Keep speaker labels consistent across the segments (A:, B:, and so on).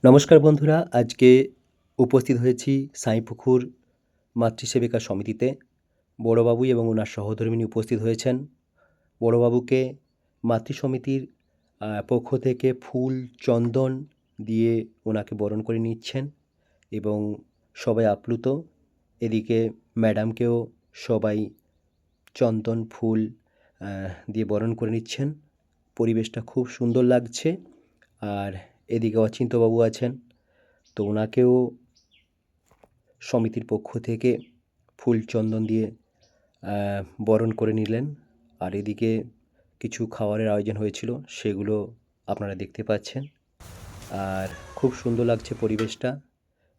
A: নমস্কার বন্ধুরা, আজকে উপস্থিত হয়েছি সাঁইপুকুর মাতৃসেবিকা সমিতিতে। বড়বাবু এবং ওনার সহধর্মিণী উপস্থিত হয়েছেন। বড়বাবুকে মাতৃসমিতির পক্ষ থেকে ফুল, চন্দন দিয়ে ওনাকে বরণ করে নিচ্ছেন এবং সবাই আপ্লুত। এদিকে ম্যাডামকেও সবাই চন্দন, ফুল দিয়ে বরণ করে নিচ্ছেন। পরিবেশটা খুব সুন্দর লাগছে। আর এদিকে অচিন্ত্যবাবু আছেন, তো ওনাকেও সমিতির পক্ষ থেকে ফুল চন্দন দিয়ে বরণ করে নিলেন। আর এদিকে কিছু খাবারের আয়োজন হয়েছিল, সেগুলো আপনারা দেখতে পাচ্ছেন। আর খুব সুন্দর লাগছে পরিবেশটা।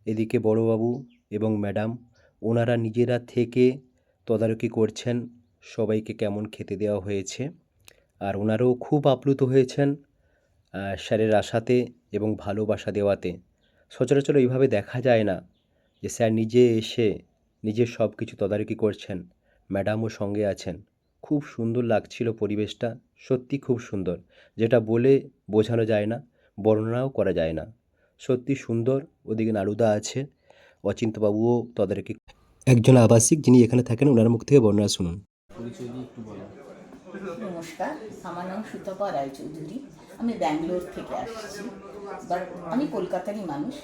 A: এদিকে বড়বাবু এবং ম্যাডাম ওনারা নিজেরা থেকে তদারকি করছেন সবাইকে কেমন খেতে দেওয়া হয়েছে। আর ওনারাও খুব আপ্লুত হয়েছেন স্যারের আশাতে এবং ভালোবাসা দেওয়াতে। সচরাচর এইভাবে দেখা যায় না যে স্যার নিজে এসে নিজের সব কিছু তদারকি করছেন, ম্যাডামও সঙ্গে আছেন। খুব সুন্দর লাগছিল পরিবেশটা, সত্যি খুব সুন্দর, যেটা বলে বোঝানো যায় না, বর্ণনাও করা যায় না। সত্যি সুন্দর। ওদিকে নাড়ুদা আছে, অচিন্ত্যবাবুও তদারকি। একজন আবাসিক যিনি এখানে থাকেন, ওনার মুখ থেকে বর্ণনা শুনুন।
B: পরিচয় দিয়ে একটু বলুন।
C: নমস্কার, আমার নাম সুতপা রায়চৌধুরী। আমি ব্যাঙ্গালোর থেকে আসছি, বাট আমি কলকাতারই মানুষ।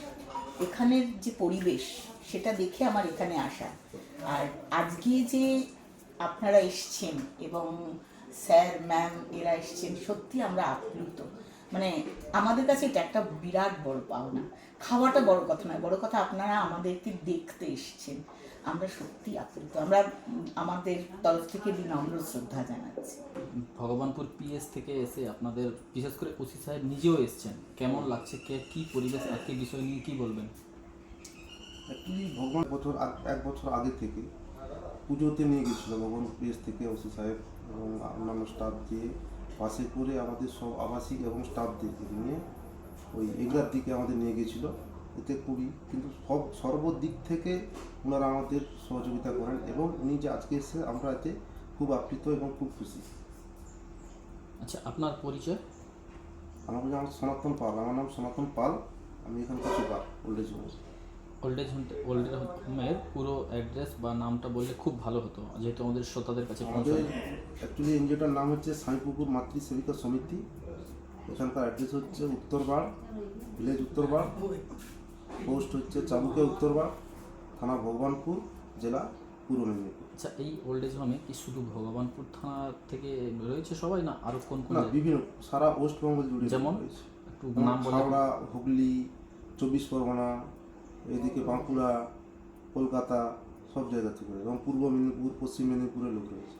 C: এখানের যে পরিবেশ সেটা দেখে আমার এখানে আসা। আর আজকে যে আপনারা এসছেন এবং স্যার ম্যাম এরা এসছেন, সত্যি আমরা আপ্লুত। মানে আমাদের কাছে এটা একটা বিরাট বড় পাওনা। খাওয়াটা বড় কথা নয়, বড় কথা আপনারা আমাদেরকে দেখতে এসছেন। আমরা সত্যি আপ্লুত। আমরা আমাদের তরফ থেকে বিনম্র শ্রদ্ধা জানাচ্ছি।
B: ভগবানপুর পিএস থেকে এসে আপনাদের বিশেষ করে ওসি সাহেব নিজেও এসছেন, কেমন লাগছে, কি পরিবেশ, আজকে বিষয় নিয়ে কি বলবেন?
D: অ্যাকচুয়ালি এক বছর আগে থেকে পুজোতে নিয়ে গেছিলো ভগবান পিএস থেকে ওসি সাহেব এবং অন্যান্য স্টাফ দিয়ে বাসে করে আমাদের সব আবাসিক এবং স্টাফদেরকে নিয়ে ওই এগরার দিকে আমাদের নিয়ে গেছিলো। এতে খুবই কিন্তু সর্বদিক থেকে ওনারা আমাদের সহযোগিতা করেন এবং উনি যে আজকে এসে আমরা এতে খুব আপ্লুত এবং খুব খুশি।
B: আচ্ছা, আপনার পরিচয়?
D: আমার সনাতন পাল, আমার নাম সনাতন পাল। আমি এখানকার super old age home.
B: Old age হোমের পুরো অ্যাড্রেস বা নামটা বললে খুব ভালো হতো, যেহেতু আমাদের শ্রোতাদের কাছে
D: আমাদের
B: পৌঁছায়।
D: অ্যাকচুয়ালি এনজিওটার নাম হচ্ছে সাঁইপুকুর মাতৃসেবিকা সমিতি। এখানকার অ্যাড্রেস হচ্ছে উত্তরবাড়, ভিলেজ উত্তরবাড়, পোস্ট হচ্ছে চাবুকে উত্তরবাড়, থানা ভগবানপুর, জেলা পূর্ব মেদিনীপুর।
B: আচ্ছা, এই ওল্ড এজ হোমে কি শুধু ভগবানপুর থানা থেকে রয়েছে সবাই, না আরও কোন কোন
D: না, বিভিন্ন সারা ওয়েস্টবেঙ্গল জুড়ে
B: যেমন
D: রয়েছে।
B: একটু নাম বলে?
D: হাওড়া, হুগলি, 24 পরগনা, এদিকে বাঁকুড়া, কলকাতা, সব জায়গা থেকে এবং পূর্ব মেদিনীপুর, পশ্চিম মেদিনীপুরের লোক রয়েছে।